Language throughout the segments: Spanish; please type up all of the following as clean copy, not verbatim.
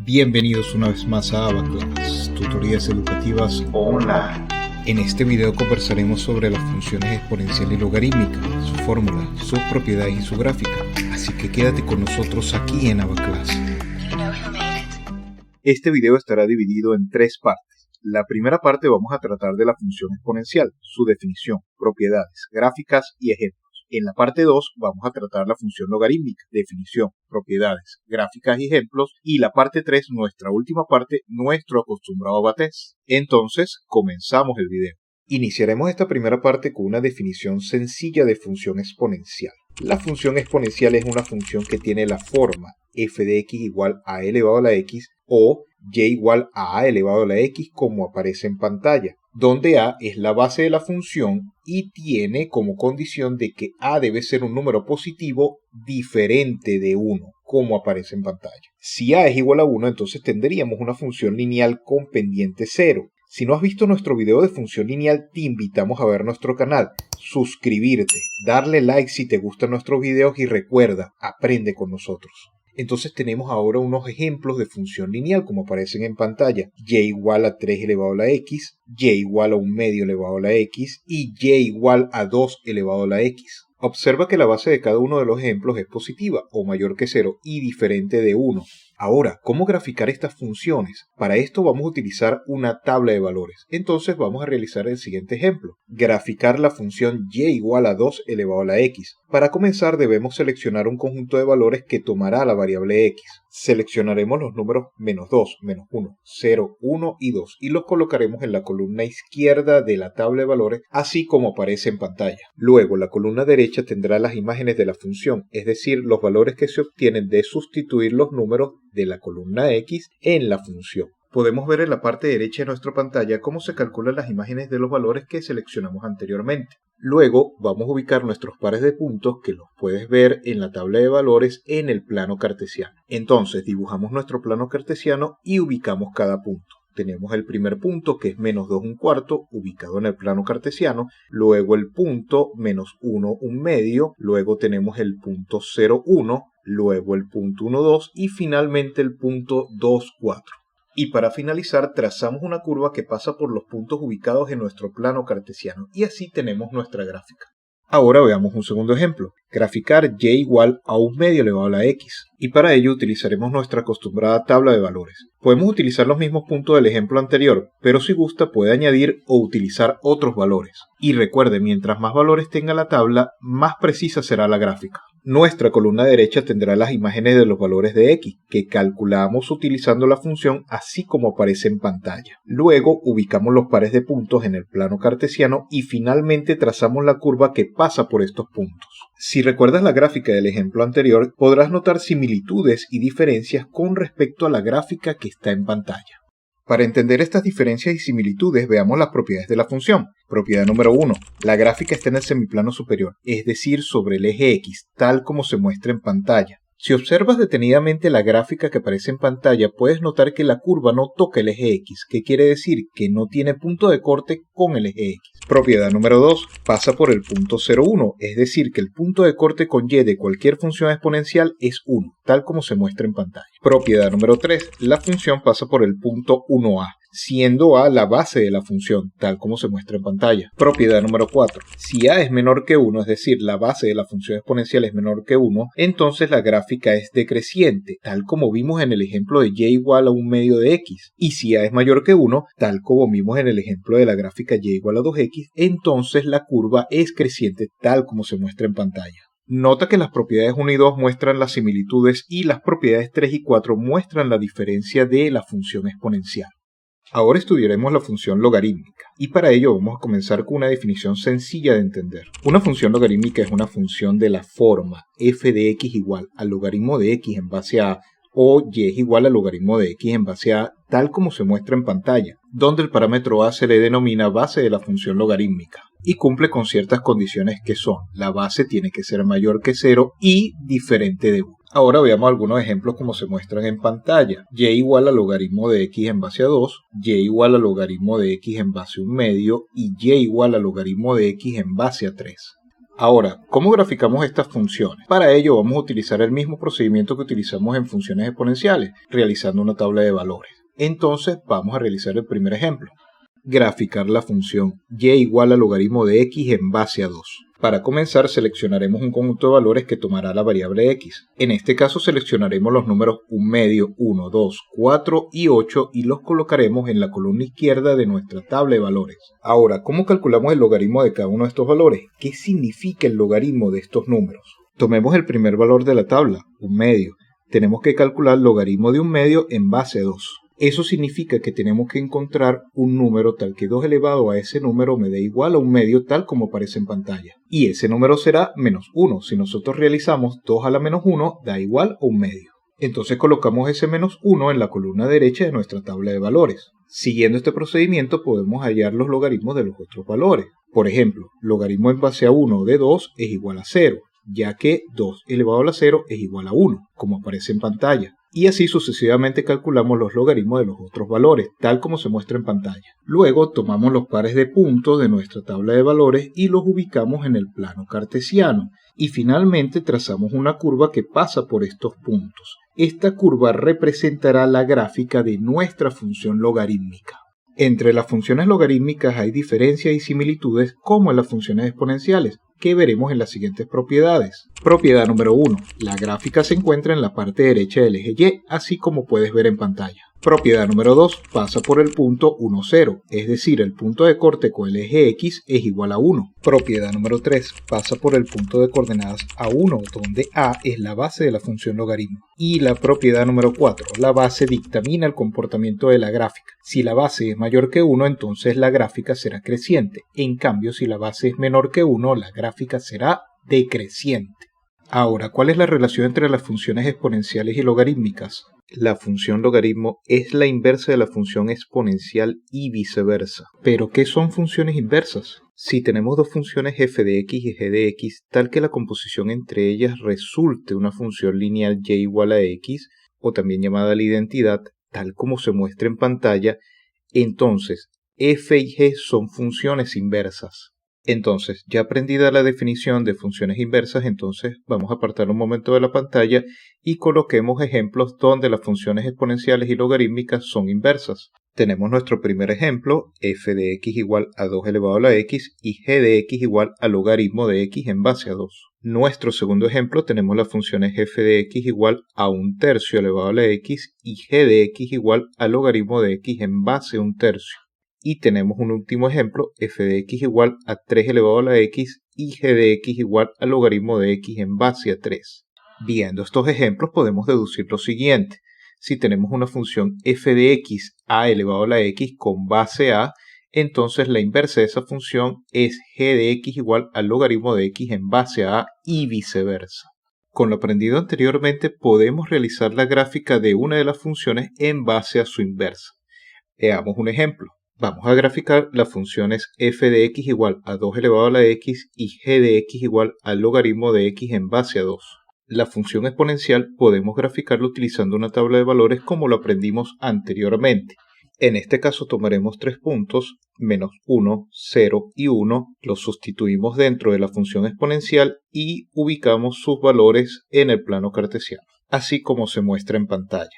Bienvenidos una vez más a Abaclass, tutorías educativas online. En este video conversaremos sobre las funciones exponencial y logarítmica, su fórmula, sus propiedades y su gráfica. Así que quédate con nosotros aquí en Abaclass. Este video estará dividido en tres partes. La primera parte vamos a tratar de la función exponencial, su definición, propiedades, gráficas y ejemplos. En la parte 2 vamos a tratar la función logarítmica, definición, propiedades, gráficas y ejemplos. Y la parte 3, nuestra última parte, nuestro acostumbrado batez. Entonces, comenzamos el video. Iniciaremos esta primera parte con una definición sencilla de función exponencial. La función exponencial es una función que tiene la forma f de x igual a e elevado a la x o y igual a a elevado a la x como aparece en pantalla, donde a es la base de la función y tiene como condición de que a debe ser un número positivo diferente de 1, como aparece en pantalla. Si a es igual a 1, entonces tendríamos una función lineal con pendiente 0. Si no has visto nuestro video de función lineal, te invitamos a ver nuestro canal, suscribirte, darle like si te gustan nuestros videos y recuerda, aprende con nosotros. Entonces tenemos ahora unos ejemplos de función lineal como aparecen en pantalla. Y igual a 3 elevado a la x, y igual a 1 medio elevado a la x y y igual a 2 elevado a la x. Observa que la base de cada uno de los ejemplos es positiva o mayor que 0 y diferente de 1. Ahora, ¿cómo graficar estas funciones? Para esto vamos a utilizar una tabla de valores. Entonces vamos a realizar el siguiente ejemplo. Graficar la función y igual a 2 elevado a la x. Para comenzar debemos seleccionar un conjunto de valores que tomará la variable x. Seleccionaremos los números menos 2, menos 1, 0, 1 y 2 y los colocaremos en la columna izquierda de la tabla de valores así como aparece en pantalla. Luego la columna derecha tendrá las imágenes de la función, es decir, los valores que se obtienen de sustituir los números de la columna x en la función. Podemos ver en la parte derecha de nuestra pantalla cómo se calculan las imágenes de los valores que seleccionamos anteriormente. Luego vamos a ubicar nuestros pares de puntos que los puedes ver en la tabla de valores en el plano cartesiano. Entonces dibujamos nuestro plano cartesiano y ubicamos cada punto. Tenemos el primer punto que es menos 2 un cuarto ubicado en el plano cartesiano, luego el punto menos 1 un medio, luego tenemos el punto 0 1, luego el punto 1 2 y finalmente el punto 2 4. Y para finalizar trazamos una curva que pasa por los puntos ubicados en nuestro plano cartesiano y así tenemos nuestra gráfica. Ahora veamos un segundo ejemplo, graficar y igual a 1 medio elevado a la x. Y para ello utilizaremos nuestra acostumbrada tabla de valores. Podemos utilizar los mismos puntos del ejemplo anterior, pero si gusta puede añadir o utilizar otros valores. Y recuerde, mientras más valores tenga la tabla, más precisa será la gráfica. Nuestra columna derecha tendrá las imágenes de los valores de x, que calculamos utilizando la función así como aparece en pantalla. Luego ubicamos los pares de puntos en el plano cartesiano y finalmente trazamos la curva que pasa por estos puntos. Si recuerdas la gráfica del ejemplo anterior, podrás notar similitudes y diferencias con respecto a la gráfica que está en pantalla. Para entender estas diferencias y similitudes, veamos las propiedades de la función. Propiedad número 1. La gráfica está en el semiplano superior, es decir, sobre el eje X, tal como se muestra en pantalla. Si observas detenidamente la gráfica que aparece en pantalla, puedes notar que la curva no toca el eje X, que quiere decir que no tiene punto de corte con el eje X. Propiedad número 2. Pasa por el punto 0,1, es decir, que el punto de corte con y de cualquier función exponencial es 1, tal como se muestra en pantalla. Propiedad número 3. La función pasa por el punto 1a, siendo a la base de la función, tal como se muestra en pantalla. Propiedad número 4. Si a es menor que 1, es decir, la base de la función exponencial es menor que 1, entonces la gráfica es decreciente, tal como vimos en el ejemplo de y igual a 1 medio de x. Y si a es mayor que 1, tal como vimos en el ejemplo de la gráfica y igual a 2x, entonces la curva es creciente, tal como se muestra en pantalla. Nota que las propiedades 1 y 2 muestran las similitudes y las propiedades 3 y 4 muestran la diferencia de la función exponencial. Ahora estudiaremos la función logarítmica y para ello vamos a comenzar con una definición sencilla de entender. Una función logarítmica es una función de la forma f de x igual al logaritmo de x en base a o y es igual al logaritmo de x en base a tal como se muestra en pantalla, donde el parámetro a se le denomina base de la función logarítmica y cumple con ciertas condiciones que son: la base tiene que ser mayor que 0 y diferente de 1. Ahora veamos algunos ejemplos como se muestran en pantalla. Y igual al logaritmo de x en base a 2, y igual al logaritmo de x en base a 1 medio y y igual al logaritmo de x en base a 3. Ahora, ¿cómo graficamos estas funciones? Para ello vamos a utilizar el mismo procedimiento que utilizamos en funciones exponenciales, realizando una tabla de valores. Entonces vamos a realizar el primer ejemplo. Graficar la función y igual al logaritmo de x en base a 2. Para comenzar seleccionaremos un conjunto de valores que tomará la variable x. En este caso seleccionaremos los números 1 medio, 1, 2, 4 y 8 y los colocaremos en la columna izquierda de nuestra tabla de valores. Ahora, ¿cómo calculamos el logaritmo de cada uno de estos valores? ¿Qué significa el logaritmo de estos números? Tomemos el primer valor de la tabla, 1 medio. Tenemos que calcular el logaritmo de 1 medio en base a 2. Eso significa que tenemos que encontrar un número tal que 2 elevado a ese número me dé igual a 1 medio tal como aparece en pantalla. Y ese número será menos 1. Si nosotros realizamos 2 a la menos 1 da igual a 1 medio. Entonces colocamos ese menos 1 en la columna derecha de nuestra tabla de valores. Siguiendo este procedimiento podemos hallar los logaritmos de los otros valores. Por ejemplo, logaritmo en base a 1 de 2 es igual a 0, ya que 2 elevado a la 0 es igual a 1, como aparece en pantalla. Y así sucesivamente calculamos los logaritmos de los otros valores, tal como se muestra en pantalla. Luego tomamos los pares de puntos de nuestra tabla de valores y los ubicamos en el plano cartesiano. Y finalmente trazamos una curva que pasa por estos puntos. Esta curva representará la gráfica de nuestra función logarítmica. Entre las funciones logarítmicas hay diferencias y similitudes como en las funciones exponenciales, que veremos en las siguientes propiedades. Propiedad número 1. La gráfica se encuentra en la parte derecha del eje Y, así como puedes ver en pantalla. Propiedad número 2. Pasa por el punto 1, 0, es decir, el punto de corte con el eje X es igual a 1. Propiedad número 3. Pasa por el punto de coordenadas A1, donde A es la base de la función logaritmo. Y la propiedad número 4. La base dictamina el comportamiento de la gráfica. Si la base es mayor que 1, entonces la gráfica será creciente. En cambio, si la base es menor que 1, la gráfica será decreciente. Ahora, ¿cuál es la relación entre las funciones exponenciales y logarítmicas? La función logaritmo es la inversa de la función exponencial y viceversa. ¿Pero qué son funciones inversas? Si tenemos dos funciones f de x y g de x, tal que la composición entre ellas resulte una función lineal y igual a x, o también llamada la identidad, tal como se muestra en pantalla, entonces f y g son funciones inversas. Entonces, ya aprendida la definición de funciones inversas, entonces vamos a apartar un momento de la pantalla y coloquemos ejemplos donde las funciones exponenciales y logarítmicas son inversas. Tenemos nuestro primer ejemplo, f de x igual a 2 elevado a la x y g de x igual al logaritmo de x en base a 2. Nuestro segundo ejemplo tenemos las funciones f de x igual a 1/3 elevado a la x y g de x igual al logaritmo de x en base a 1/3. Y tenemos un último ejemplo, f de x igual a 3 elevado a la x y g de x igual al logaritmo de x en base a 3. Viendo estos ejemplos podemos deducir lo siguiente. Si tenemos una función f de x a elevado a la x con base a, entonces la inversa de esa función es g de x igual al logaritmo de x en base a y viceversa. Con lo aprendido anteriormente podemos realizar la gráfica de una de las funciones en base a su inversa. Veamos un ejemplo. Vamos a graficar las funciones f de x igual a 2 elevado a la x y g de x igual al logaritmo de x en base a 2. La función exponencial podemos graficarla utilizando una tabla de valores como lo aprendimos anteriormente. En este caso tomaremos tres puntos, menos 1, 0 y 1, los sustituimos dentro de la función exponencial y ubicamos sus valores en el plano cartesiano, así como se muestra en pantalla.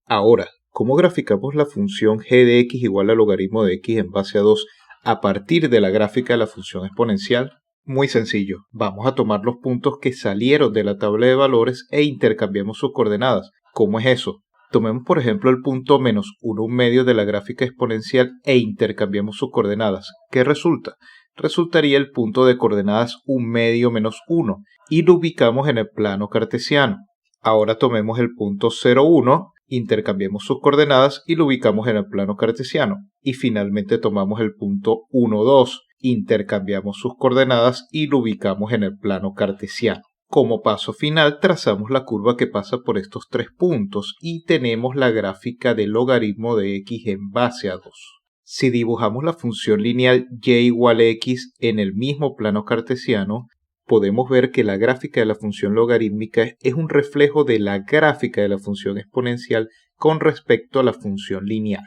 Ahora, ¿cómo graficamos la función g de x igual al logaritmo de x en base a 2 a partir de la gráfica de la función exponencial? Muy sencillo, vamos a tomar los puntos que salieron de la tabla de valores e intercambiamos sus coordenadas. ¿Cómo es eso? Tomemos por ejemplo el punto menos 1/2 de la gráfica exponencial e intercambiamos sus coordenadas. ¿Qué resulta? Resultaría el punto de coordenadas 1/2 menos 1 y lo ubicamos en el plano cartesiano. Ahora tomemos el punto 0, 1, intercambiemos sus coordenadas y lo ubicamos en el plano cartesiano. Y finalmente tomamos el punto 1, 2, intercambiamos sus coordenadas y lo ubicamos en el plano cartesiano. Como paso final trazamos la curva que pasa por estos tres puntos y tenemos la gráfica del logaritmo de x en base a 2. Si dibujamos la función lineal y igual a x en el mismo plano cartesiano, podemos ver que la gráfica de la función logarítmica es un reflejo de la gráfica de la función exponencial con respecto a la función lineal.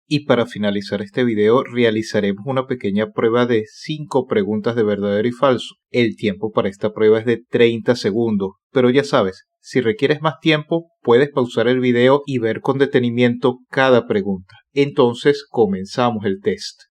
Y para finalizar este video realizaremos una pequeña prueba de 5 preguntas de verdadero y falso. El tiempo para esta prueba es de 30 segundos, pero ya sabes, si requieres más tiempo, puedes pausar el video y ver con detenimiento cada pregunta. Entonces, comenzamos el test.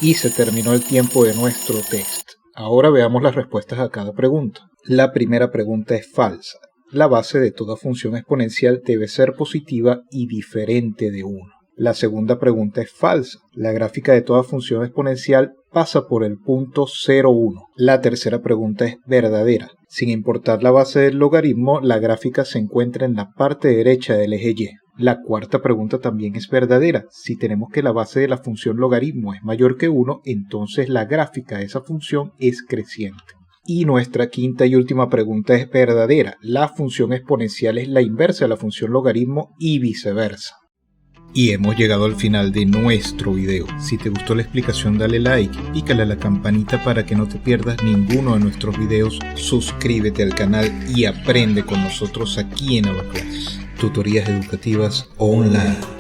Y se terminó el tiempo de nuestro test. Ahora veamos las respuestas a cada pregunta. La primera pregunta es falsa. La base de toda función exponencial debe ser positiva y diferente de 1. La segunda pregunta es falsa. La gráfica de toda función exponencial pasa por el punto 0,1. La tercera pregunta es verdadera. Sin importar la base del logaritmo, la gráfica se encuentra en la parte derecha del eje Y. La cuarta pregunta también es verdadera. Si tenemos que la base de la función logaritmo es mayor que 1, entonces la gráfica de esa función es creciente. Y nuestra quinta y última pregunta es verdadera. La función exponencial es la inversa de la función logaritmo y viceversa. Y hemos llegado al final de nuestro video. Si te gustó la explicación, dale like, pícale a la campanita para que no te pierdas ninguno de nuestros videos, suscríbete al canal y aprende con nosotros aquí en Abaclass. Tutorías educativas online.